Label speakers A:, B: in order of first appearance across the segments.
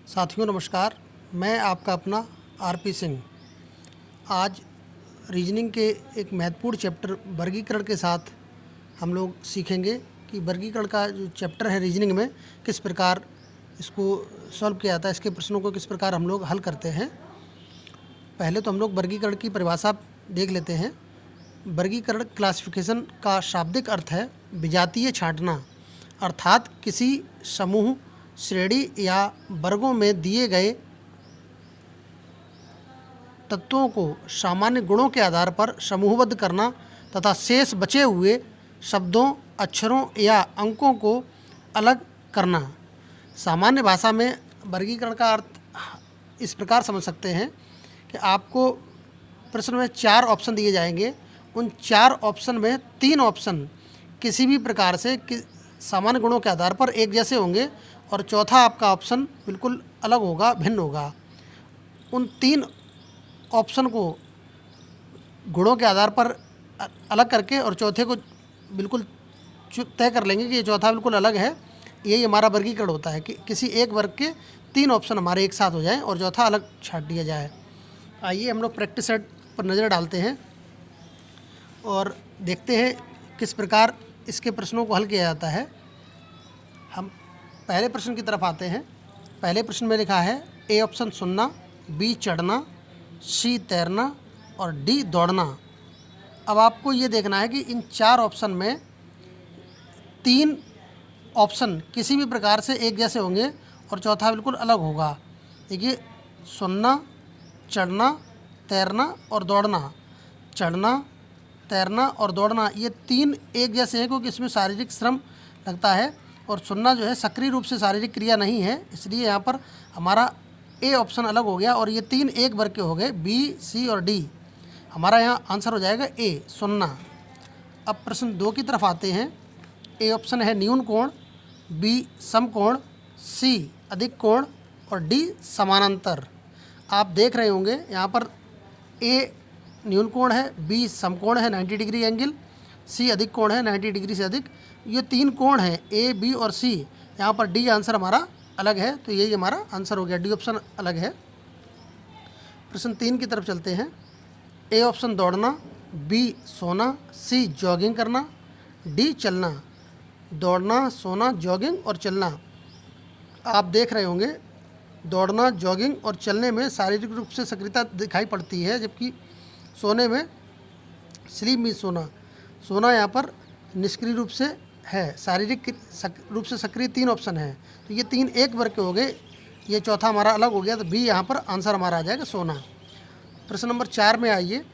A: साथियों नमस्कार। मैं आपका अपना आरपी सिंह। आज रीजनिंग के एक महत्वपूर्ण चैप्टर वर्गीकरण के साथ हम लोग सीखेंगे कि वर्गीकरण का जो चैप्टर है रीजनिंग में किस प्रकार इसको सॉल्व किया जाता है, इसके प्रश्नों को किस प्रकार हम लोग हल करते हैं। पहले तो हम लोग वर्गीकरण की परिभाषा देख लेते हैं। वर्गीकरण क्लासिफिकेशन का शाब्दिक अर्थ है विजातीय छांटना, अर्थात किसी समूह, श्रेणी या वर्गों में दिए गए तत्वों को सामान्य गुणों के आधार पर समूहबद्ध करना तथा शेष बचे हुए शब्दों, अक्षरों या अंकों को अलग करना। सामान्य भाषा में वर्गीकरण का अर्थ इस प्रकार समझ सकते हैं कि आपको प्रश्न में 4 ऑप्शन दिए जाएंगे। उन 4 ऑप्शन में 3 ऑप्शन किसी भी प्रकार से सामान्य गुणों के आधार पर एक जैसे होंगे और चौथा आपका ऑप्शन बिल्कुल अलग होगा, भिन्न होगा। उन 3 ऑप्शन को गुणों के आधार पर अलग करके और चौथे को बिल्कुल तय कर लेंगे कि ये चौथा बिल्कुल अलग है। यही हमारा वर्गीकरण होता है कि किसी एक वर्ग के 3 ऑप्शन हमारे एक साथ हो जाएं और चौथा अलग छांट दिया जाए। आइए हम लोग प्रैक्टिस सेट पर नज़र डालते हैं और देखते हैं किस प्रकार इसके प्रश्नों को हल किया जाता है। हम पहले प्रश्न की तरफ आते हैं। पहले प्रश्न में लिखा है ए ऑप्शन सुनना, बी चढ़ना, सी तैरना और डी दौड़ना। अब आपको ये देखना है कि इन 4 ऑप्शन में 3 ऑप्शन किसी भी प्रकार से एक जैसे होंगे और चौथा बिल्कुल अलग होगा। देखिए, सुनना, चढ़ना, तैरना और दौड़ना। चढ़ना, तैरना और दौड़ना ये 3 एक जैसे हैं क्योंकि इसमें शारीरिक श्रम लगता है और सुनना जो है सक्रिय रूप से शारीरिक क्रिया नहीं है, इसलिए यहाँ पर हमारा ए ऑप्शन अलग हो गया और ये 3 एक वर्ग के हो गए, बी, सी और डी। हमारा यहाँ आंसर हो जाएगा ए, सुनना। अब प्रश्न 2 की तरफ आते हैं। ए ऑप्शन है न्यून कोण, बी समकोण, सी अधिक कोण और डी समानांतर। आप देख रहे होंगे यहाँ पर ए न्यून कोण है, बी समकोण है 90 डिग्री एंगल, सी अधिक कोण है 90 डिग्री से अधिक। ये 3 कोण हैं ए, बी और सी। यहाँ पर डी आंसर हमारा अलग है, तो यही हमारा आंसर हो गया, डी ऑप्शन अलग है। प्रश्न 3 की तरफ चलते हैं। ए ऑप्शन दौड़ना, बी सोना, सी जॉगिंग करना, डी चलना। दौड़ना, सोना, जॉगिंग और चलना। आप देख रहे होंगे दौड़ना, जॉगिंग और चलने में शारीरिक रूप से सक्रियता दिखाई पड़ती है, जबकि सोने में स्लीप में सोना। सोना यहाँ पर निष्क्रिय रूप से है, शारीरिक रूप से सक्रिय 3 ऑप्शन है, तो ये 3 एक वर्ग के हो गए, ये चौथा हमारा अलग हो गया, तो बी यहाँ पर आंसर हमारा आ जाएगा सोना। प्रश्न नंबर 4 में आइए।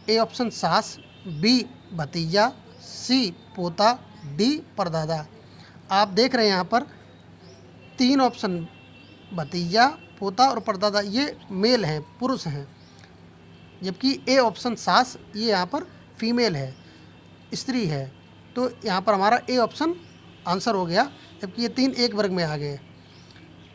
A: ए ऑप्शन सास, बी भतीजा, सी पोता, डी परदादा। आप देख रहे हैं यहाँ पर 3 ऑप्शन भतीजा, पोता और परदादा ये मेल हैं, पुरुष हैं, जबकि ए ऑप्शन सास ये यहाँ पर फीमेल है, स्त्री है। तो यहाँ पर हमारा ए ऑप्शन आंसर हो गया, जबकि ये 3 एक वर्ग में आ गए।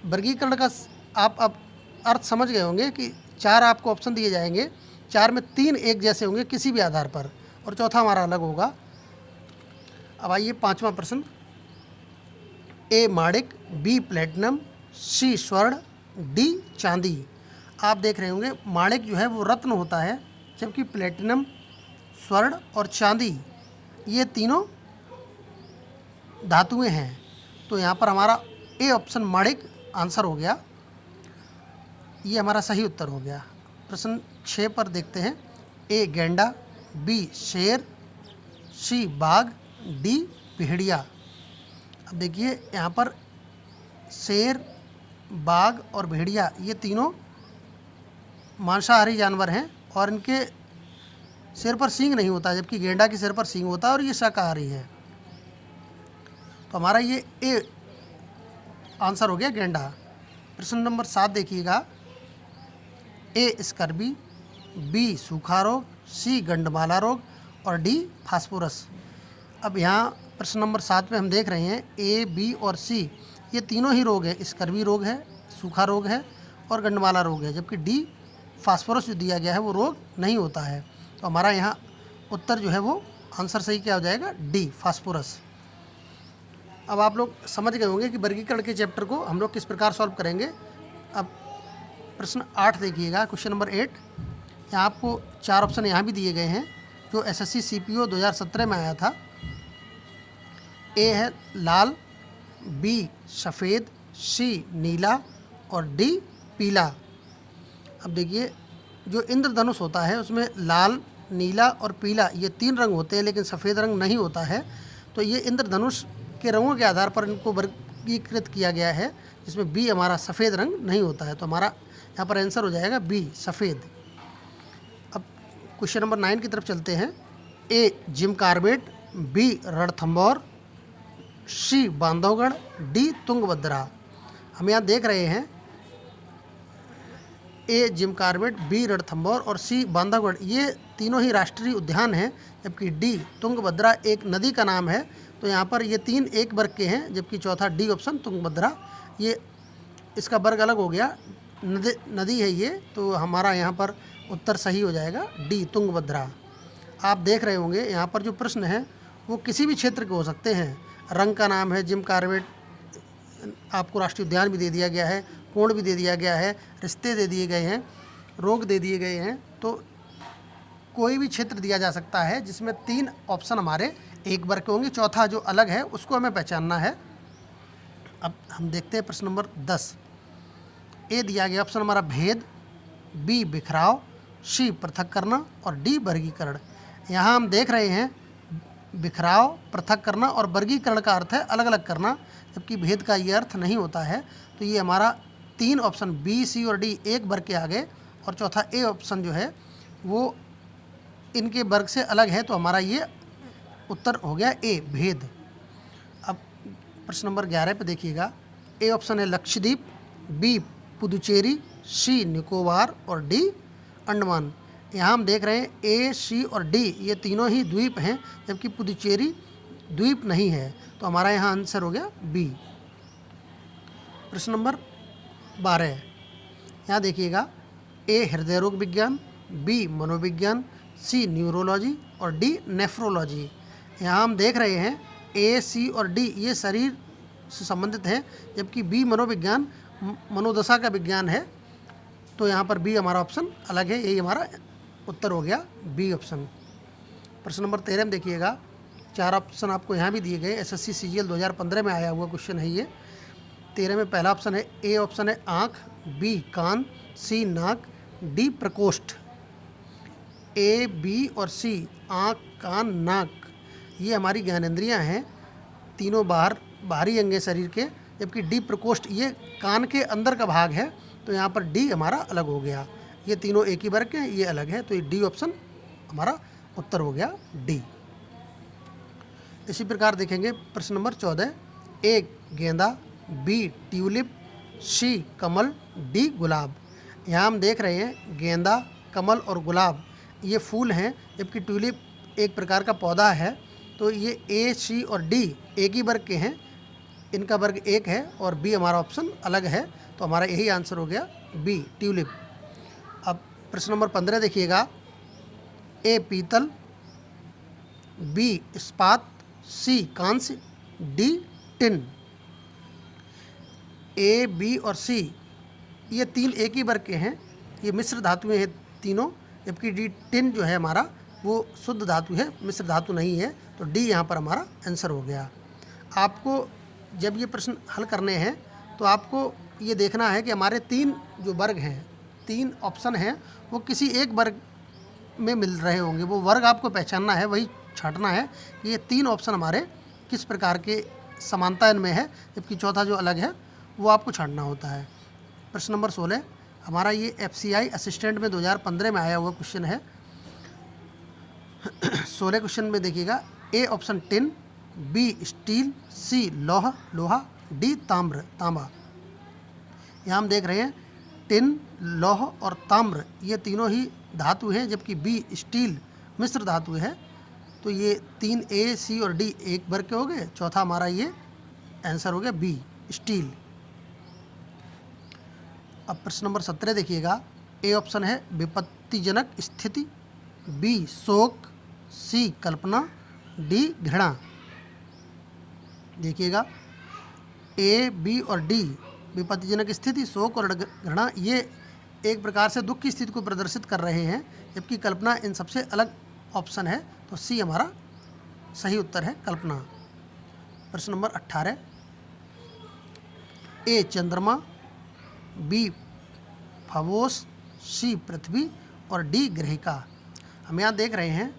A: वर्गीकरण का आप अब अर्थ समझ गए होंगे कि 4 आपको ऑप्शन दिए जाएंगे, 4 में 3 एक जैसे होंगे किसी भी आधार पर और चौथा हमारा अलग होगा। अब आइए 5वां प्रश्न। ए माणिक, बी प्लेटिनम, सी स्वर्ण, डी चांदी। आप देख रहे होंगे माणिक जो है वो रत्न होता है, जबकि प्लेटिनम, स्वर्ण और चांदी ये तीनों धातुएं हैं। तो यहाँ पर हमारा ए ऑप्शन माणिक आंसर हो गया, ये हमारा सही उत्तर हो गया। प्रश्न 6 पर देखते हैं। ए गैंडा, बी शेर, सी बाघ, डी भेड़िया। अब देखिए यहाँ पर शेर, बाघ और भेड़िया ये तीनों मांसाहारी जानवर हैं और इनके सिर पर सींग नहीं होता, जबकि गेंडा के सिर पर सींग होता है और ये शाकाहारी है। तो हमारा ये ए आंसर हो गया, गेंडा। प्रश्न नंबर 7 देखिएगा। ए स्कर्बी, बी सूखा रोग, सी गंडमाला रोग और डी फास्फोरस। अब यहाँ प्रश्न नंबर 7 में हम देख रहे हैं ए, बी और सी ये तीनों ही रोग हैं। स्कर्बी रोग है, सूखा रोग है और गंडमाला रोग है, जबकि डी फास्फोरस जो दिया गया है वो रोग नहीं होता है। तो हमारा यहाँ उत्तर जो है वो आंसर सही क्या हो जाएगा, डी फास्फोरस। अब आप लोग समझ गए होंगे कि वर्गीकरण के चैप्टर को हम लोग किस प्रकार सॉल्व करेंगे। अब प्रश्न 8 देखिएगा, क्वेश्चन नंबर 8। यहाँ आपको 4 ऑप्शन यहाँ भी दिए गए हैं जो एसएससी सीपीओ 2017 में आया था। ए है लाल, बी सफ़ेद, सी नीला और डी पीला। अब देखिए, जो इंद्रधनुष होता है उसमें लाल, नीला और पीला ये 3 रंग होते हैं, लेकिन सफ़ेद रंग नहीं होता है। तो ये इंद्रधनुष के रंगों के आधार पर इनको वर्गीकृत किया गया है, जिसमें बी हमारा सफ़ेद रंग नहीं होता है। तो हमारा यहाँ पर आंसर हो जाएगा बी सफ़ेद। अब क्वेश्चन नंबर 9 की तरफ चलते हैं। ए जिम कार्बेट, बी रणथंभौर, सी बांधवगढ़, डी तुंगभद्रा। हम यहाँ देख रहे हैं ए जिम कार्बेट, बी रणथंभौर और सी बांधवगढ़ ये तीनों ही राष्ट्रीय उद्यान हैं, जबकि डी तुंगभद्रा एक नदी का नाम है। तो यहाँ पर ये 3 एक वर्ग के हैं, जबकि चौथा डी ऑप्शन तुंगभद्रा ये इसका वर्ग अलग हो गया, नदी है ये। तो हमारा यहाँ पर उत्तर सही हो जाएगा डी तुंगभद्रा। आप देख रहे होंगे यहाँ पर जो प्रश्न है वो किसी भी क्षेत्र के हो सकते हैं। रंग का नाम है जिम कार्बेट, आपको राष्ट्रीय उद्यान भी दे दिया गया है, कोण भी दे दिया गया है, रिश्ते दे दिए गए हैं, रोग दे दिए गए हैं। तो कोई भी क्षेत्र दिया जा सकता है जिसमें 3 ऑप्शन हमारे एक वर्ग के होंगे, चौथा जो अलग है उसको हमें पहचानना है। अब हम देखते हैं प्रश्न नंबर 10। ए दिया गया ऑप्शन हमारा भेद, बी बिखराव, सी पृथक करना और डी वर्गीकरण। यहाँ हम देख रहे हैं बिखराव, पृथक करना और वर्गीकरण का अर्थ है अलग अलग करना, जबकि भेद का ये अर्थ नहीं होता है। तो ये हमारा 3 ऑप्शन बी, सी और डी एक वर्ग के आगे और चौथा ए ऑप्शन जो है वो इनके वर्ग से अलग है। तो हमारा ये उत्तर हो गया ए भेद। अब प्रश्न नंबर 11 पे देखिएगा। ए ऑप्शन है लक्षद्वीप, बी पुदुचेरी, सी निकोबार और डी अंडमान। यहाँ हम देख रहे हैं ए, सी और डी ये तीनों ही द्वीप हैं, जबकि पुदुचेरी द्वीप नहीं है। तो हमारा यहाँ आंसर हो गया बी। प्रश्न नंबर 12। यहाँ देखिएगा। ए हृदय रोग विज्ञान, बी मनोविज्ञान, सी न्यूरोलॉजी और डी नेफ्रोलॉजी। यहाँ हम देख रहे हैं ए, सी और डी ये शरीर से संबंधित हैं, जबकि बी मनोविज्ञान मनोदशा का विज्ञान है। तो यहाँ पर बी हमारा ऑप्शन अलग है, यही हमारा उत्तर हो गया बी ऑप्शन। प्रश्न नंबर 13 में देखिएगा। 4 ऑप्शन आपको यहाँ भी दिए गए, एसएससी सीजीएल 2015 में आया हुआ क्वेश्चन है ये। 13 में पहला ऑप्शन है ए ऑप्शन है आँख, बी कान, सी नाक, डी प्रकोष्ठ। ए, बी और सी आँख, कान, नाक ये हमारी ज्ञानेंद्रियाँ हैं, तीनों बाहरी अंग हैं शरीर के, जबकि डी प्रकोष्ठ ये कान के अंदर का भाग है। तो यहाँ पर डी हमारा अलग हो गया। ये तीनों एक ही वर्ग के हैं, ये अलग है। तो ये डी ऑप्शन हमारा उत्तर हो गया डी। इसी प्रकार देखेंगे प्रश्न नंबर 14। ए गेंदा, बी ट्यूलिप, सी कमल, डी गुलाब। यहाँ हम देख रहे हैं गेंदा, कमल और गुलाब ये फूल हैं, जबकि ट्यूलिप एक प्रकार का पौधा है। तो ये ए, सी और डी एक ही वर्ग के हैं, इनका वर्ग एक है और बी हमारा ऑप्शन अलग है। तो हमारा यही आंसर हो गया बी ट्यूलिप। अब प्रश्न नंबर 15 देखिएगा। ए पीतल, बी इस्पात, सी कांस्य, डी टिन। ए, बी और सी ये 3 एक ही वर्ग के हैं, ये मिश्र धातुएं हैं तीनों, जबकि डी टिन जो है हमारा वो शुद्ध धातु है, मिश्र धातु नहीं है। तो डी यहाँ पर हमारा आंसर हो गया। आपको जब ये प्रश्न हल करने हैं तो आपको ये देखना है कि हमारे 3 जो वर्ग हैं, 3 ऑप्शन हैं, वो किसी एक वर्ग में मिल रहे होंगे। वो वर्ग आपको पहचानना है, वही छांटना है कि ये 3 ऑप्शन हमारे किस प्रकार के समानता इनमें है, जबकि चौथा जो अलग है वो आपको छांटना होता है। प्रश्न नंबर 16 हमारा ये FCI असिस्टेंट में 2015 में आया हुआ क्वेश्चन है। 16 क्वेश्चन में देखिएगा। A option tin, B steel, C लोहा, डी तांबा। यहाँ हम देख रहे हैं टिन, लौह और ताम्र ये तीनों ही धातु हैं, जबकि बी स्टील मिश्र धातु है। तो ये 3 ए, सी और डी एक वर्ग के हो गए, चौथा हमारा ये आंसर हो गया बी स्टील। अब प्रश्न नंबर 17 देखिएगा। ए ऑप्शन है विपत्तिजनक स्थिति, बी शोक, सी कल्पना, डी घृणा। देखिएगा ए, बी और डी विपत्तिजनक स्थिति, शोक और घृणा ये एक प्रकार से दुख की स्थिति को प्रदर्शित कर रहे हैं, जबकि कल्पना इन सबसे अलग ऑप्शन है। तो सी हमारा सही उत्तर है, कल्पना। प्रश्न नंबर 18, ए चंद्रमा, बी फवोस, सी पृथ्वी और डी ग्रहिका। हम यहाँ देख रहे हैं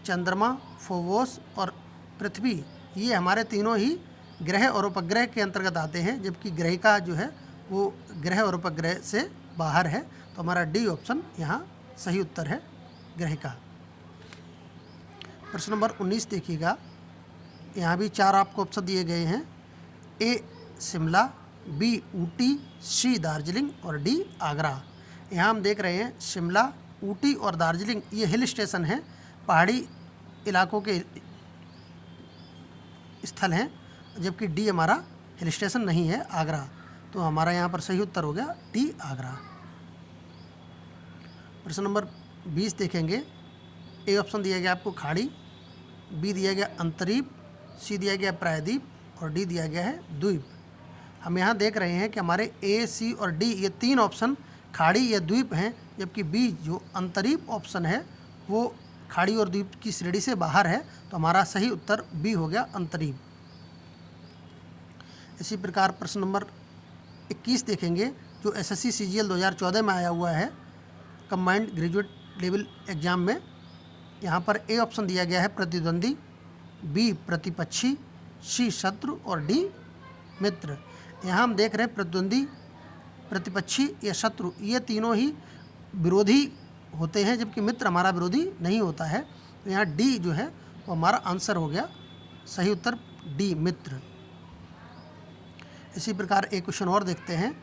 A: चंद्रमा, फोवोस और पृथ्वी ये हमारे तीनों ही ग्रह और उपग्रह के अंतर्गत आते हैं, जबकि ग्रहिका जो है वो ग्रह और उपग्रह से बाहर है। तो हमारा डी ऑप्शन यहाँ सही उत्तर है, ग्रहिका। प्रश्न नंबर 19 देखिएगा, यहाँ भी 4 आपको ऑप्शन दिए गए हैं। ए शिमला, बी ऊटी, सी दार्जिलिंग और डी आगरा। यहाँ हम देख रहे हैं शिमला, ऊटी और दार्जिलिंग ये हिल स्टेशन हैं, पहाड़ी इलाकों के स्थल हैं, जबकि डी हमारा हिल स्टेशन नहीं है, आगरा। तो हमारा यहाँ पर सही उत्तर हो गया डी आगरा। प्रश्न नंबर 20 देखेंगे, ए ऑप्शन दिया गया आपको खाड़ी, बी दिया गया अंतरीप, सी दिया गया प्रायद्वीप और डी दिया गया है द्वीप। हम यहाँ देख रहे हैं कि हमारे ए, सी और डी ये 3 ऑप्शन खाड़ी या द्वीप हैं, जबकि बी जो अंतरीप ऑप्शन है वो खाड़ी और द्वीप की श्रेणी से बाहर है। तो हमारा सही उत्तर बी हो गया, अंतरीप। इसी प्रकार प्रश्न नंबर 21 देखेंगे, जो एसएससी सीजीएल 2014 में आया हुआ है, कंबाइंड ग्रेजुएट लेवल एग्जाम में। यहाँ पर ए ऑप्शन दिया गया है प्रतिद्वंदी, बी प्रतिपक्षी, सी शत्रु और डी मित्र। यहाँ हम देख रहे हैं प्रतिद्वंदी, प्रतिपक्षी या शत्रु ये तीनों ही विरोधी होते हैं, जबकि मित्र हमारा विरोधी नहीं होता है। तो यहाँ डी जो है वो हमारा आंसर हो गया, सही उत्तर डी मित्र। इसी प्रकार एक क्वेश्चन और देखते हैं,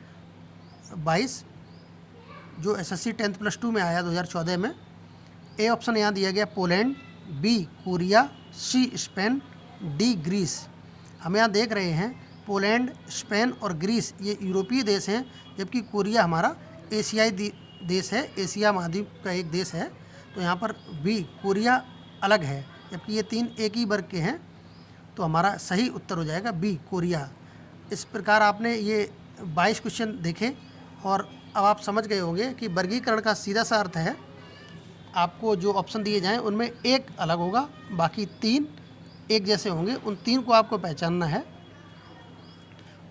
A: 22 जो एसएससी 10+2 में आया 2014 में। ए ऑप्शन यहाँ दिया गया Poland, B Korea, C Spain, D Greece. हम यहाँ देख रहे हैं पोलैंड, स्पेन और ग्रीस ये यूरोपीय देश हैं, जबकि कोरिया हमारा एशियाई देश है, एशिया महाद्वीप का एक देश है। तो यहाँ पर बी कोरिया अलग है, जबकि ये 3 एक ही वर्ग के हैं। तो हमारा सही उत्तर हो जाएगा बी कोरिया। इस प्रकार आपने ये 22 क्वेश्चन देखे और अब आप समझ गए होंगे कि वर्गीकरण का सीधा सा अर्थ है, आपको जो ऑप्शन दिए जाएं उनमें एक अलग होगा, बाकी 3 एक जैसे होंगे। उन 3 को आपको पहचानना है।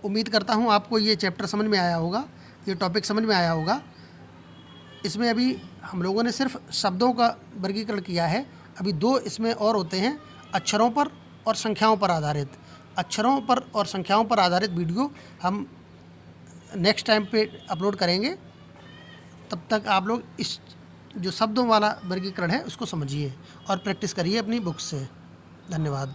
A: उम्मीद करता हूँ आपको ये चैप्टर समझ में आया होगा, ये टॉपिक समझ में आया होगा। इसमें अभी हम लोगों ने सिर्फ शब्दों का वर्गीकरण किया है, अभी 2 इसमें और होते हैं, अक्षरों पर और संख्याओं पर आधारित। अक्षरों पर और संख्याओं पर आधारित वीडियो हम नेक्स्ट टाइम पे अपलोड करेंगे। तब तक आप लोग इस जो शब्दों वाला वर्गीकरण है उसको समझिए और प्रैक्टिस करिए अपनी बुक से। धन्यवाद।